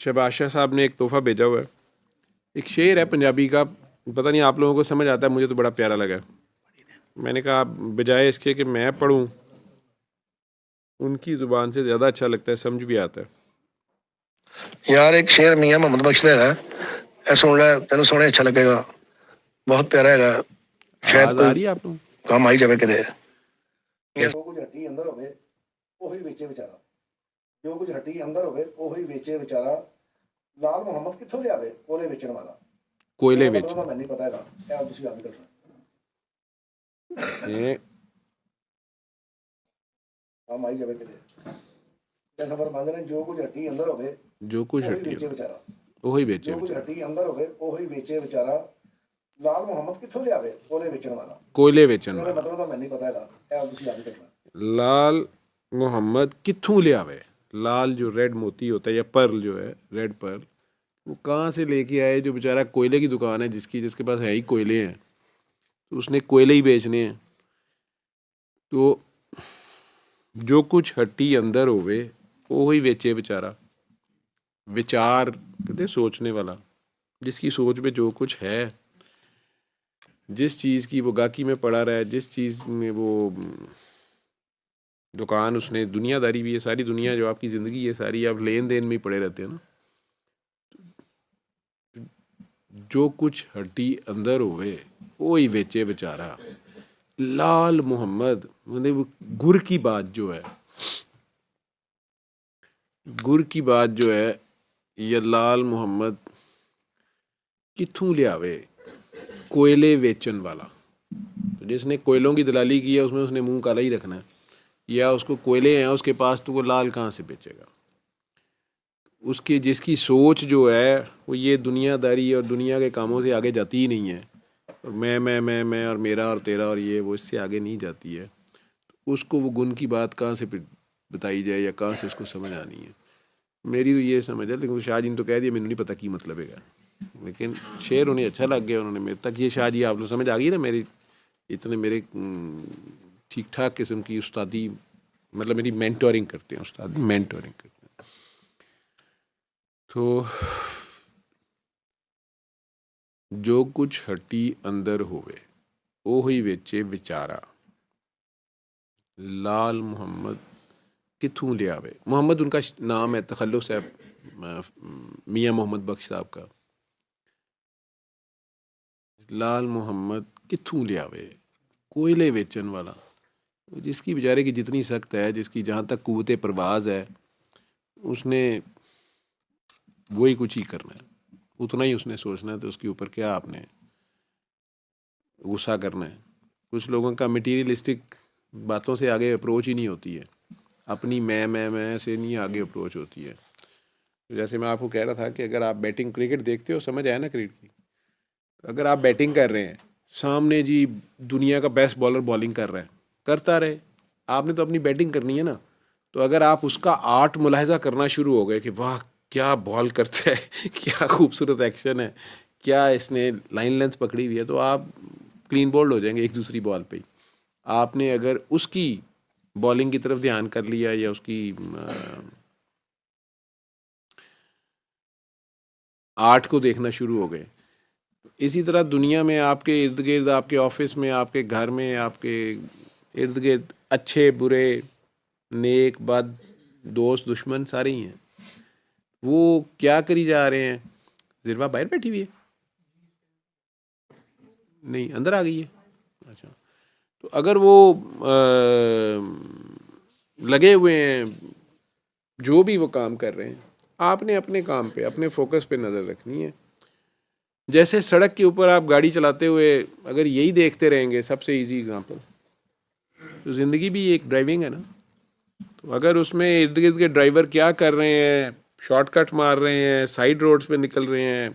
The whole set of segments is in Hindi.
शहबाज साहब ने एक तोहफ़ा भेजा हुआ है। एक शेर है पंजाबी का, पता नहीं आप लोगों को समझ आता है, मुझे तो बड़ा प्यारा लगा। मैंने कहा बजाय इसके कि मैं पढ़ूं, उनकी ज़ुबान से ज़्यादा अच्छा लगता है, समझ भी आता है। यार एक शेर मियां मोहम्मद बख्श का है, ਇਹ ਸੁਣ ਲੈ ਤੈਨੂੰ ਸੁਣੇ अच्छा लगेगा, बहुत प्यारा है, शायद आवाज़ आ कोई रही है आप लोगों काम आई जावे किते। जो कुछ हड्डी अंदर होवे ਉਹੀ ਵੇਚੇ ਵਿਚਾਰਾ, ਜੋ ਕੁਝ ਹੱਡੀ ਅੰਦਰ ਹੋਵੇ ਉਹੀ ਵੇਚੇ ਵਿਚਾਰਾ, ਲਾਲ ਮੁਹੰਮਦ ਕਿੱਥੋਂ ਲਿਆਵੇ ਕੋਲੇ ਵੇਚਣ ਵਾਲਾ। कोयले ਇਹਦਾ बेच ਮਤਲਬ ਮੈਨੂੰ ਨਹੀਂ ਪਤਾ ਹੈਗਾ, ਇਹ ਤੁਸੀਂ ਆਪ ਹੀ ਦੱਸੋ। ये ਕੰਮ ਆਈ ਜਾਵੇ ਕਿਤੇ ਇਹ ਖਬਰ ਮੰਗ ਰਹੇ, ਜੋ ਕੁਝ ਹੱਡੀ ਅੰਦਰ ਹੋਵੇ जो कुछ ਉਹੀ हड्डी ਵੇਚੇ ਵਿਚਾਰਾ, वही बेचे ਜੋ ਕੁਝ बेचारा, ਹੱਡੀ ਅੰਦਰ ਹੋਵੇ ਉਹੀ ਵੇਚੇ ਵਿਚਾਰਾ, ਲਾਲ ਮੁਹੰਮਦ ਕਿੱਥੋਂ ਲਿਆਵੇ ਕੋਲੇ ਵੇਚਣ ਵਾਲਾ। कोयले बेचन ਇਹਦਾ वाला। ਮਤਲਬ ਮੈਨੂੰ ਨਹੀਂ ਪਤਾ ਹੈਗਾ, ਇਹ ਤੁਸੀਂ ਆਪ ਹੀ ਦੱਸੋ। लाल मोहम्मद कित्थों ले आवे। लाल जो रेड मोती होता है या पर्ल जो है, रेड पर्ल, वो कहाँ से लेके आए। जो बेचारा कोयले की दुकान है जिसके पास है ही कोयले हैं, तो उसने कोयले ही बेचने हैं। तो जो कुछ हट्टी अंदर होवे वो ही बेचे बेचारा। विचार कहते सोचने वाला, जिसकी सोच में जो कुछ है, जिस चीज़ की वो गाकी में पड़ा रहा है, जिस चीज़ में वो दुकान उसने, दुनियादारी भी है, सारी दुनिया जो आपकी ज़िंदगी है सारी आप लेन देन में ही पड़े रहते हैं ना। जो कुछ हड्डी अंदर होवे वो ही बेचे बेचारा। लाल मोहम्मद मतलब गुर की बात जो है, गुर की बात जो है, ये लाल मोहम्मद कित्थों लियावे, कोयले बेचन वाला। तो जिसने कोयलों की दलाली की है उसमें उसने मुंह काला ही रखना है, या उसको कोयले हैं उसके पास, तो वो लाल कहाँ से बेचेगा। उसकी जिसकी सोच जो है वो ये दुनियादारी और दुनिया के कामों से आगे जाती ही नहीं है, और मैं और मेरा और तेरा और ये वो इससे आगे नहीं जाती है, तो उसको वो गुण की बात कहाँ से बताई जाए या कहाँ से उसको समझ आनी है। मेरी तो ये समझ है, लेकिन शाह जी ने तो कह दिया, मैंने नहीं पता की मतलब है, लेकिन शेर उन्हें अच्छा लग गया, उन्होंने मेरे तक ये शाह जी आप लोग समझ आ गई ना मेरी, इतने मेरे ठीक ठाक किस्म की उस्तादी, मतलब मेरी मेंटोरिंग करते हैं उस्ताद, मेंटोरिंग करते हैं। तो जो कुछ हट्टी अंदर होवे वो ही बेचे विचारा। लाल मोहम्मद कित्थों ले आवे। मोहम्मद उनका नाम है, तखल्लुस है मियाँ मोहम्मद बख्श साहब का। लाल मोहम्मद कित्थों ले आवे, कोयले बेचन वाला। जिसकी बेचारे की जितनी सख्त है, जिसकी जहाँ तक कुव्वत परवाज़ है, उसने वही कुछ ही करना है, उतना ही उसने सोचना है। तो उसके ऊपर क्या आपने गुस्सा करना है। कुछ लोगों का मटीरियलिस्टिक बातों से आगे अप्रोच ही नहीं होती है, अपनी मैं से नहीं आगे अप्रोच होती है। तो जैसे मैं आपको कह रहा था कि अगर आप बैटिंग, क्रिकेट देखते हो, समझ आया ना क्रिकेट की, अगर आप बैटिंग कर रहे हैं, सामने जी दुनिया का बेस्ट बॉलर बॉलिंग कर रहा है, करता रहे, आपने तो अपनी बैटिंग करनी है ना। तो अगर आप उसका आर्ट मुलाहिजा करना शुरू हो गए कि वाह क्या बॉल करता है क्या खूबसूरत एक्शन है, क्या इसने लाइन लेंथ पकड़ी हुई है, तो आप क्लीन बोल्ड हो जाएंगे एक दूसरी बॉल पे ही। आपने अगर उसकी बॉलिंग की तरफ ध्यान कर लिया या उसकी आर्ट को देखना शुरू हो गए, इसी तरह दुनिया में आपके इर्द गिर्द, आपके ऑफिस में, आपके घर में, आपके इर्द गिर्द अच्छे बुरे, नेक बद, दोस्त दुश्मन सारे ही हैं। वो क्या करी जा रहे हैं। ज़िरवा बाहर बैठी हुई है, नहीं अंदर आ गई है, अच्छा। तो अगर वो लगे हुए हैं, जो भी वो काम कर रहे हैं, आपने अपने काम पे, अपने फोकस पे नज़र रखनी है। जैसे सड़क के ऊपर आप गाड़ी चलाते हुए अगर यही देखते रहेंगे, सबसे इजी एग्जांपल, तो ज़िंदगी भी एक ड्राइविंग है ना। तो अगर उसमें इर्द गिर्द के ड्राइवर क्या कर रहे हैं, शॉर्टकट मार रहे हैं, साइड रोड्स पे निकल रहे हैं,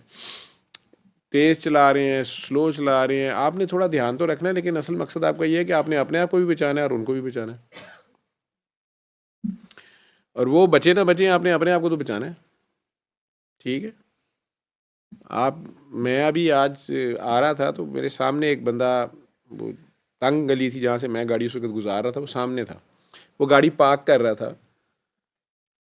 तेज़ चला रहे हैं, स्लो चला रहे हैं, आपने थोड़ा ध्यान तो रखना है, लेकिन असल मकसद आपका ये है कि आपने अपने आप को भी बचाना है और उनको भी बचाना है। और वो बचे ना बचे, आपने अपने आप को तो बचाना है, ठीक है। आप, मैं अभी आज आ रहा था तो मेरे सामने एक बंदा, वो तंग गली थी जहाँ से मैं गाड़ी उस वक्त गुजार रहा था, वो सामने था, वो गाड़ी पार्क कर रहा था,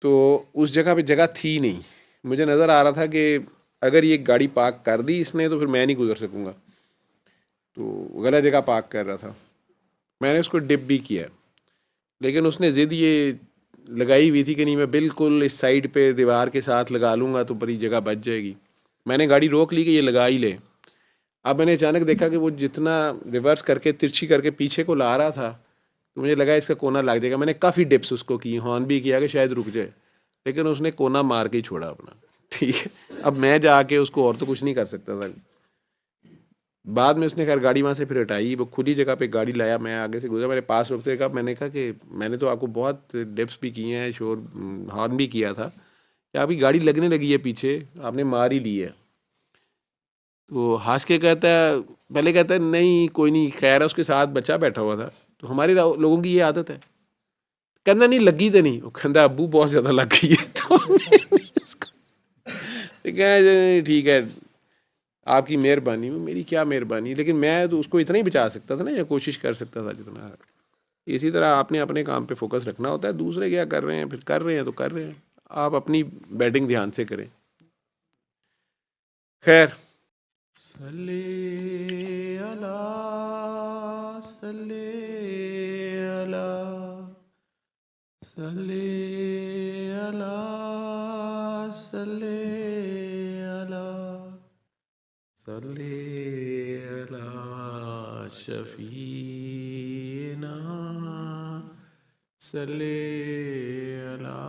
तो उस जगह पे जगह थी नहीं, मुझे नज़र आ रहा था कि अगर ये गाड़ी पार्क कर दी इसने तो फिर मैं नहीं गुजर सकूँगा, तो गलत जगह पार्क कर रहा था। मैंने उसको डिप भी किया, लेकिन उसने ज़िद ये लगाई हुई थी कि नहीं मैं बिल्कुल इस साइड पे दीवार के साथ लगा लूँगा तो बड़ी जगह बच जाएगी। मैंने गाड़ी रोक ली कि ये लगा ही ले। अब मैंने अचानक देखा कि वो जितना रिवर्स करके तिरछी करके पीछे को ला रहा था, तो मुझे लगा इसका कोना लग जाएगा। मैंने काफ़ी डिप्स उसको की, हॉर्न भी किया कि शायद रुक जाए, लेकिन उसने कोना मार के ही छोड़ा अपना। ठीक है, अब मैं जाके उसको और तो कुछ नहीं कर सकता था। बाद में उसने खैर गाड़ी वहाँ से फिर हटाई, वो खुली जगह पे गाड़ी लाया, मैं आगे से गुजरा, मेरे पास रुकते कहा, मैंने कहा कि मैंने तो आपको बहुत डिप्स भी किए हैं, शोर हॉर्न भी किया था, कि आपकी गाड़ी लगने लगी है पीछे, आपने मार ही ली है। तो हंस के कहता है, पहले कहता है नहीं कोई नहीं, खैर है, उसके साथ बच्चा बैठा हुआ था। तो हमारे लोगों की ये आदत है, कहना नहीं लगी तो नहीं, वो कहता अबू बहुत ज़्यादा लग गई है। तो कहा ठीक है आपकी मेहरबानी, मेरी क्या मेहरबानी, लेकिन मैं तो उसको इतना ही बचा सकता था ना, या कोशिश कर सकता था जितना। इसी तरह आपने अपने काम पे फोकस रखना होता है, दूसरे क्या कर रहे हैं फिर कर रहे हैं तो कर रहे हैं, आप अपनी बैटिंग ध्यान से करें। खैर, सल्ले अला सल्ले अला सल्ले अला सल्ले अला सल्ले अला शफीना सल्ले अला